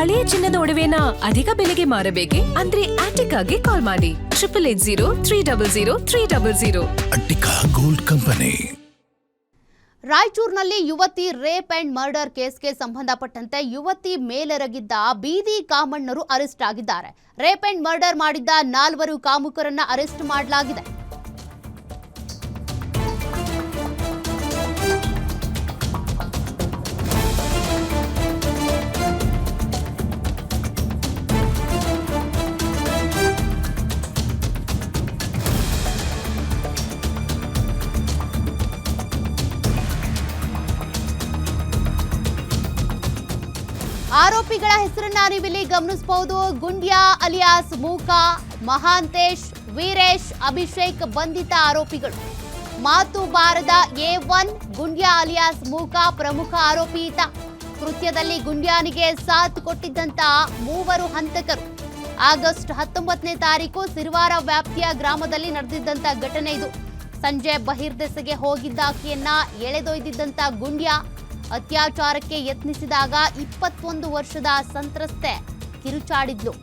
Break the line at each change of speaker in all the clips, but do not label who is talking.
ಹಳೆಯ ಚಿನ್ನದ ಒಡವೆನ ಅಧಿಕ ಬೆಲೆಗೆ ಮಾರಬೇಕೆ? ಅಂದ್ರೆ ಆಟಿಕಾಗೆ ಕಾಲ್ ಮಾಡಿ 8880300300.
Attica gold company.
ರಾಯಚೂರಿನಲ್ಲಿ ಯುವತಿ ರೇಪ್ ಅಂಡ್ ಮರ್ಡರ್ ಕೇಸ್ಗೆ ಸಂಬಂಧಪಟ್ಟಂತೆ ಯುವತಿ ಮೇಲೆರಗಿದ್ದ ಬೀದಿ ಕಾಮಣ್ಣರು ಅರೆಸ್ಟ್ ಆಗಿದ್ದಾರೆ. ರೇಪ್ ಅಂಡ್ ಮರ್ಡರ್ ಮಾಡಿದ್ದ 4 ಕಾಮುಕರನ್ನ ಅರೆಸ್ಟ್ ಮಾಡಲಾಗಿದೆ. ಆರೋಪಿಗಳ ಹೆಸರನ್ನ ನೀವಿಲ್ಲಿ ಗಮನಿಸಬಹುದು. ಗುಂಡ್ಯಾ ಅಲಿಯಾಸ್ ಮೂಕ, ಮಹಾಂತೇಶ್, ವೀರೇಶ್, ಅಭಿಷೇಕ್ ಬಂಧಿತ ಆರೋಪಿಗಳು. ಮಾತು ಬಾರದ A1 ಗುಂಡ್ಯಾ ಅಲಿಯಾಸ್ ಮೂಕ ಪ್ರಮುಖ ಆರೋಪಿ ಈತ. ಕೃತ್ಯದಲ್ಲಿ ಗುಂಡ್ಯಾನಿಗೆ ಸಾಥ್ ಕೊಟ್ಟಿದ್ದಂತ 3 ಹಂತಕರು. ಆಗಸ್ಟ್ 19ನೇ ತಾರೀಕು ಸಿರ್ವಾರ ವ್ಯಾಪ್ತಿಯ ಗ್ರಾಮದಲ್ಲಿ ನಡೆದಿದ್ದಂತ ಘಟನೆ ಇದು. ಸಂಜೆ ಬಹಿರ್ದೆಸೆಗೆ ಹೋಗಿದ್ದ ಆಕೆಯನ್ನ ಎಳೆದೊಯ್ದಿದ್ದಂತ ಗುಂಡ್ಯಾ ಅತ್ಯಾಚಾರಕ್ಕೆ ಯತ್ನಿಸಿದಾಗ 21 ವರ್ಷದ ಸಂತ್ರಸ್ತೆ ಕಿರುಚಾಡಿದ್ಲು.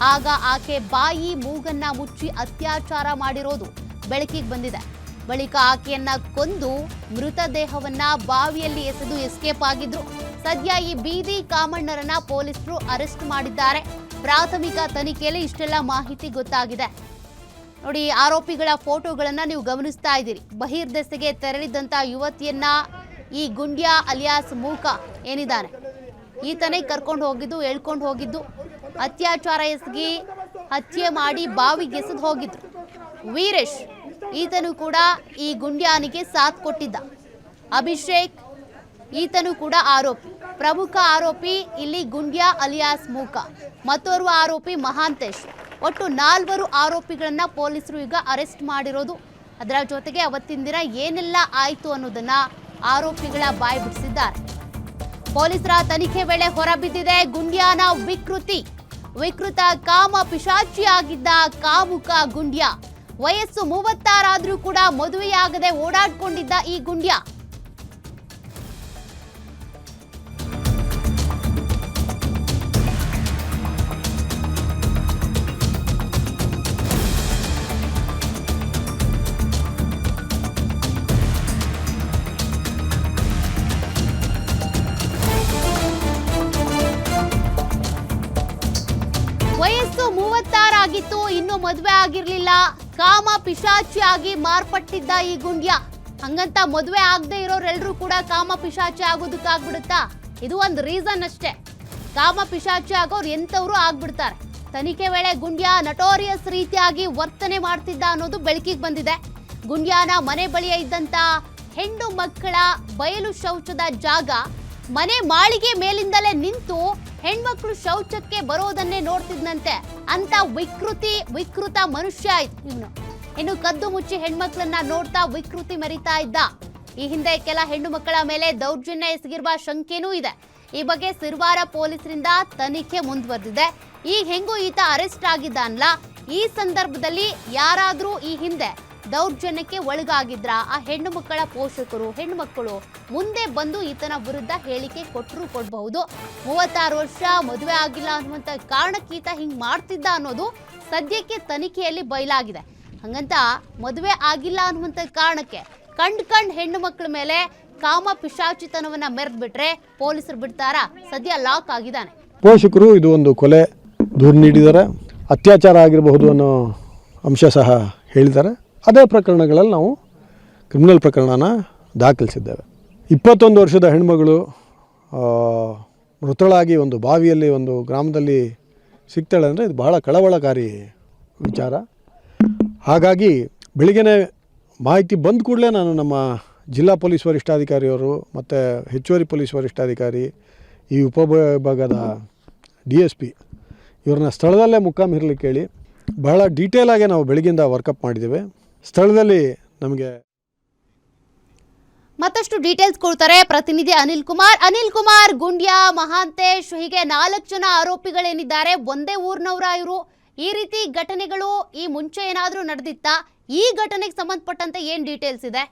ಆಗ ಆಕೆ ಬಾಯಿ ಮೂಗನ್ನ ಮುಚ್ಚಿ ಅತ್ಯಾಚಾರ ಮಾಡಿರೋದು ಬೆಳಕಿಗೆ ಬಂದಿದೆ. ಬಳಿಕ ಆಕೆಯನ್ನ ಕೊಂದು ಮೃತದೇಹವನ್ನ ಬಾವಿಯಲ್ಲಿ ಎಸೆದು ಎಸ್ಕೇಪ್ ಆಗಿದ್ರು. ಸದ್ಯ ಈ ಬೀದಿ ಕಾಮಣ್ಣರನ್ನ ಪೊಲೀಸರು ಅರೆಸ್ಟ್ ಮಾಡಿದ್ದಾರೆ. ಪ್ರಾಥಮಿಕ ತನಿಖೆಯಲ್ಲಿ ಇಷ್ಟೆಲ್ಲ ಮಾಹಿತಿ ಗೊತ್ತಾಗಿದೆ. ನೋಡಿ, ಆರೋಪಿಗಳ ಫೋಟೋಗಳನ್ನ ನೀವು ಗಮನಿಸ್ತಾ ಇದ್ದೀರಿ. ಬಹಿರ್ದೆಸೆಗೆ ತೆರಳಿದಂತ ಯುವತಿಯನ್ನ ಈ ಗುಂಡ್ಯಾ ಅಲಿಯಾಸ್ ಮೂಕ ಏನಿದ್ದಾನೆ ಈತನೇ ಕರ್ಕೊಂಡು ಹೋಗಿದ್ದು, ಎಳ್ಕೊಂಡು ಹೋಗಿದ್ದು, ಅತ್ಯಾಚಾರ ಎಸಗಿ ಹತ್ಯೆ ಮಾಡಿ ಬಾವಿಗೆ ಎಸೆದು ಹೋಗಿದ್ರು. ವೀರೇಶ್ ಈತನು ಕೂಡ ಈ ಗುಂಡ್ಯಾನಿಗೆ ಸಾಥ್ ಕೊಟ್ಟಿದ್ದ. ಅಭಿಷೇಕ್ ಈತನು ಕೂಡ ಆರೋಪಿ. ಪ್ರಮುಖ ಆರೋಪಿ ಇಲ್ಲಿ ಗುಂಡ್ಯಾ ಅಲಿಯಾಸ್ ಮೂಕ, ಮತ್ತೋರ್ವ ಆರೋಪಿ ಮಹಾಂತೇಶ್. ಒಟ್ಟು 4 ಆರೋಪಿಗಳನ್ನ ಪೊಲೀಸರು ಈಗ ಅರೆಸ್ಟ್ ಮಾಡಿರೋದು. ಅದರ ಜೊತೆಗೆ ಅವತ್ತಿನ ದಿನ ಏನೆಲ್ಲ ಆಯಿತು ಅನ್ನೋದನ್ನ ಆರೋಪಿಗಳ ಬಾಯಿ ಬಿಡಿಸಿದ್ದಾರೆ. ಪೊಲೀಸರ ತನಿಖೆ ವೇಳೆ ಹೊರಬಿದ್ದಿದೆ ಗುಂಡ್ಯಾನ ವಿಕೃತ ಕಾಮ ಪಿಶಾಚಿಯಾಗಿದ್ದ ಕಾಮುಕ ಗುಂಡ್ಯಾ. ವಯಸ್ಸು 36 ಆದ್ರೂ ಕೂಡ ಮದುವೆಯಾಗದೆ ಓಡಾಡ್ಕೊಂಡಿದ್ದ ಈ ಗುಂಡ್ಯಾ ವಯಸ್ಸು 36 ಆಗಿತ್ತು, ಇನ್ನು ಮದುವೆ ಆಗಿರ್ಲಿಲ್ಲ. ಕಾಮ ಪಿಶಾಚಿಯಾಗಿ ಮಾರ್ಪಟ್ಟಿದ್ದ ಈ ಗುಂಡ್ಯಾ. ಹಂಗಂತ ಮದುವೆ ಆಗದೆ ಇರೋರೆಲ್ಲರೂ ಕೂಡ ಕಾಮ ಪಿಶಾಚಿ ಆಗೋದಕ್ಕಾಗ್ಬಿಡುತ್ತಾ? ಇದು ಒಂದು ರೀಸನ್ ಅಷ್ಟೇ. ಕಾಮ ಪಿಶಾಚಿ ಆಗೋರು ಎಂತವ್ರು ಆಗ್ಬಿಡ್ತಾರೆ. ತನಿಖೆ ವೇಳೆ ಗುಂಡ್ಯಾ ನಟೋರಿಯಸ್ ರೀತಿಯಾಗಿ ವರ್ತನೆ ಮಾಡ್ತಿದ್ದ ಅನ್ನೋದು ಬೆಳಕಿಗೆ ಬಂದಿದೆ. ಗುಂಡ್ಯಾನ ಮನೆ ಬಳಿಯ ಇದ್ದಂತ ಹೆಣ್ಣು ಮಕ್ಕಳ ಬಯಲು ಶೌಚದ ಜಾಗ, ಮನೆ ಮಾಳಿಗೆ ಮೇಲಿಂದಲೇ ನಿಂತು ಹೆಣ್ಮಕ್ಳು ಶೌಚಕ್ಕೆ ಬರೋದನ್ನೇ ನೋಡ್ತಿದ್ನಂತೆ. ಅಂತ ವಿಕೃತ ಮನುಷ್ಯ ಇವನು. ಇನ್ನು ಕದ್ದು ಮುಚ್ಚಿ ಹೆಣ್ಮಕ್ಳನ್ನ ನೋಡ್ತಾ ವಿಕೃತಿ ಮೆರಿತಾ ಇದ್ದ. ಈ ಹಿಂದೆ ಕೆಲ ಹೆಣ್ಣು ಮಕ್ಕಳ ಮೇಲೆ ದೌರ್ಜನ್ಯ ಎಸಗಿರುವ ಶಂಕೆನೂ ಇದೆ. ಈ ಬಗ್ಗೆ ಸಿರ್ವಾರ ಪೊಲೀಸರಿಂದ ತನಿಖೆ ಮುಂದುವರೆದಿದೆ. ಈಗ ಹೆಂಗೂ ಈತ ಅರೆಸ್ಟ್ ಆಗಿದ್ದಾನಲ್ಲ, ಈ ಸಂದರ್ಭದಲ್ಲಿ ಯಾರಾದ್ರೂ ಈ ಹಿಂದೆ ದೌರ್ಜನ್ಯಕ್ಕೆ ಒಳಗಾಗಿದ್ರ ಆ ಹೆಣ್ಣು ಮಕ್ಕಳ ಪೋಷಕರು, ಹೆಣ್ಣು ಮಕ್ಕಳು ಮುಂದೆ ಬಂದು ಈತನ ವಿರುದ್ಧ ಹೇಳಿಕೆ ಕೊಡಬಹುದು. 36 ವರ್ಷ, ಮದುವೆ ಆಗಿಲ್ಲ ಅನ್ನುವಂತ ಕಾರಣಕ್ಕೆ ಈತ ಹಿಂಗ್ ಮಾಡ್ತಿದ್ದ ಅನ್ನೋದು ಸದ್ಯಕ್ಕೆ ತನಿಖೆಯಲ್ಲಿ ಬಯಲಾಗಿದೆ. ಹಂಗಂತ ಮದುವೆ ಆಗಿಲ್ಲ ಅನ್ನುವಂತ ಕಾರಣಕ್ಕೆ ಕಂಡ್ ಹೆಣ್ಣು ಮಕ್ಕಳ ಮೇಲೆ ಕಾಮ ಪಿಶಾಚಿತನವನ್ನ ಮೆರೆದ್ ಬಿಟ್ರೆ ಪೊಲೀಸರು ಬಿಡ್ತಾರಾ? ಸದ್ಯ ಲಾಕ್ ಆಗಿದ್ದಾನೆ.
ಪೋಷಕರು ಇದು ಒಂದು ಕೊಲೆ ದೂರು ನೀಡಿದ್ದಾರೆ, ಅತ್ಯಾಚಾರ ಆಗಿರಬಹುದು ಅನ್ನೋ ಅಂಶ ಸಹ ಹೇಳಿದ್ದಾರೆ. ಅದೇ ಪ್ರಕರಣಗಳಲ್ಲಿ ನಾವು ಕ್ರಿಮಿನಲ್ ಪ್ರಕರಣನ ದಾಖಲಿಸಿದ್ದೇವೆ. 21 ವರ್ಷದ ಹೆಣ್ಮಗಳು ಮೃತಳಾಗಿ ಒಂದು ಬಾವಿಯಲ್ಲಿ ಒಂದು ಗ್ರಾಮದಲ್ಲಿ ಸಿಗ್ತಾಳೆ ಅಂದರೆ ಇದು ಬಹಳ ಕಳವಳಕಾರಿ ವಿಚಾರ. ಹಾಗಾಗಿ ಬೆಳಿಗ್ಗೆ ಮಾಹಿತಿ ಬಂದ ಕೂಡಲೇ ನಾನು ನಮ್ಮ ಜಿಲ್ಲಾ ಪೊಲೀಸ್ ವರಿಷ್ಠಾಧಿಕಾರಿಯವರು ಮತ್ತು ಹೆಚ್ಚುವರಿ ಪೊಲೀಸ್ ವರಿಷ್ಠಾಧಿಕಾರಿ, ಈ ಉಪವಿಭಾಗದ DSP ಇವ್ರನ್ನ ಸ್ಥಳದಲ್ಲೇ ಮುಖಾಮಿರಲಿಕ್ಕೆ ಹೇಳಿ ಬಹಳ ಡೀಟೇಲಾಗಿ ನಾವು ಬೆಳಗ್ಗಿಂದ ವರ್ಕಪ್ ಮಾಡಿದ್ದೇವೆ. ಸ್ಥಳದಲ್ಲಿ ನಮಗೆ
ಮತ್ತಷ್ಟು ಡೀಟೇಲ್ಸ್ ಕೊಡ್ತಾರೆ ಪ್ರತಿನಿಧಿ ಅನಿಲ್ ಕುಮಾರ್. ಗುಂಡ್ಯಾ, ಮಹಾಂತೇಶ್ ಹೀಗೆ 4 ಜನ ಆರೋಪಿಗಳೇನಿದ್ದಾರೆ ಒಂದೇ ಊರಿನವರ ಇವರು. ಈ ರೀತಿ ಘಟನೆಗಳು ಈ ಮುಂಚೆ ಏನಾದರೂ ನಡೆದಿತ್ತಾ? ಈ ಘಟನೆಗೆ ಸಂಬಂಧಪಟ್ಟಂತೆ ಏನ್ ಡೀಟೇಲ್ಸ್ ಇದೆ?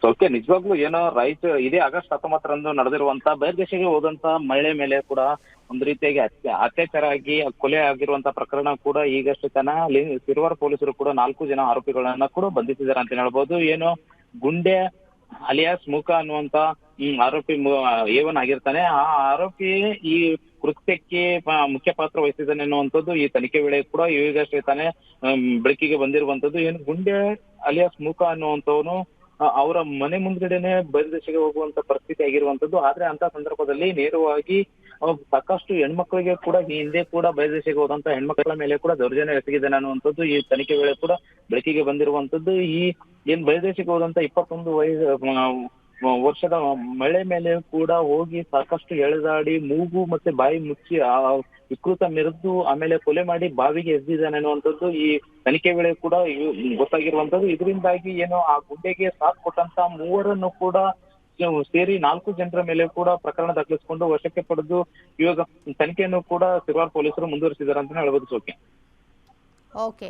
ಓಕೆ, ನಿಜವಾಗ್ಲೂ ಏನೋ ಇದೇ ಆಗಸ್ಟ್ 19ರಂದು ನಡೆದಿರುವಂತ ಬಹಿರ್ದೇಶಕ್ಕೆ ಹೋದಂತ ಮಹಿಳೆ ಮೇಲೆ ಕೂಡ ಒಂದು ರೀತಿಯಾಗಿ ಅತ್ಯಾಚಾರ ಆಗಿ ಕೊಲೆ ಆಗಿರುವಂತ ಪ್ರಕರಣ ಕೂಡ ಈಗಷ್ಟೇ ಸಿರುವಾರ್ ಪೊಲೀಸರು ಕೂಡ 4 ಜನ ಆರೋಪಿಗಳನ್ನ ಕೂಡ ಬಂಧಿಸಿದ್ದಾರೆ ಅಂತ ಹೇಳ್ಬೋದು. ಏನು ಗುಂಡೆ ಅಲಿಯಾಸ್ ಮೂಕ ಅನ್ನುವಂತ ಆರೋಪಿ A1 ಆಗಿರ್ತಾನೆ. ಆ ಆರೋಪಿ ಈ ಕೃತ್ಯಕ್ಕೆ ಮುಖ್ಯ ಪಾತ್ರ ವಹಿಸಿದ್ದಾನೆ ಅನ್ನುವಂಥದ್ದು ಈ ತನಿಖೆ ವೇಳೆ ಕೂಡ ಈಗಷ್ಟೇ ತಾನೇ ಬೆಳಕಿಗೆ ಬಂದಿರುವಂತದ್ದು. ಏನು ಗುಂಡೆ ಅಲಿಯಾಸ್ ಮೂಕ ಅನ್ನುವಂಥವನು ಅವರ ಮನೆ ಮುಂದ್ಗಡೆನೆ ಬಹಿರ್ದೇಶಕ್ಕೆ ಹೋಗುವಂತ ಪರಿಸ್ಥಿತಿ ಆಗಿರುವಂತದ್ದು. ಆದ್ರೆ ಅಂತ ಸಂದರ್ಭದಲ್ಲಿ ನೇರವಾಗಿ ಸಾಕಷ್ಟು ಹೆಣ್ಮಕ್ಳಿಗೆ ಕೂಡ ಈ ಹಿಂದೆ ಕೂಡ ಬಹಿರ್ದೇಶಕ್ಕೆ ಹೋದಂತ ಹೆಣ್ಮಕ್ಳ ಮೇಲೆ ಕೂಡ ದೌರ್ಜನ್ಯ ಎಸಗಿದ್ದಾನೆ ಅನ್ನುವಂಥದ್ದು ಈ ತನಿಖೆ ವೇಳೆ ಕೂಡ ಬೆಳಕಿಗೆ ಬಂದಿರುವಂತದ್ದು. ಈ ಏನ್ ಬಹಿರ್ದೇಶಕ್ಕೆ ಹೋದಂತ 21 ವರ್ಷದ ಮಹಿಳೆ ಮೇಲೆ ಕೂಡ ಹೋಗಿ ಸಾಕಷ್ಟು ಎಳೆದಾಡಿ ಮೂಗು ಮತ್ತೆ ಬಾಯಿ ಮುಚ್ಚಿ ವಿಕೃತ ಮೆರೆದು ಆಮೇಲೆ ಕೊಲೆ ಮಾಡಿ ಬಾವಿಗೆ ಎಸೆದಿದ್ದಾನೆ ಅನ್ನುವಂಥದ್ದು ಈ ತನಿಖೆ ವೇಳೆ ಕೂಡ ಗೊತ್ತಾಗಿರುವಂತದ್ದು. ಇದರಿಂದಾಗಿ ಏನು ಆ ಗುಂಡೆಗೆ ಸಾಥ್ ಕೊಟ್ಟಂತ 3ರನ್ನು ಕೂಡ ಸೇರಿ 4 ಜನರ ಮೇಲೆ ಕೂಡ ಪ್ರಕರಣ ದಾಖಲಿಸಿಕೊಂಡು ವಶಕ್ಕೆ ಪಡೆದು ಇವಾಗ ತನಿಖೆಯನ್ನು ಕೂಡ ಸಿರುವಾರ್ ಪೊಲೀಸರು ಮುಂದುವರಿಸಿದ್ದಾರೆ ಅಂತ ಹೇಳ್ಬೋದು. ಸೋಕೆ.
ಓಕೆ.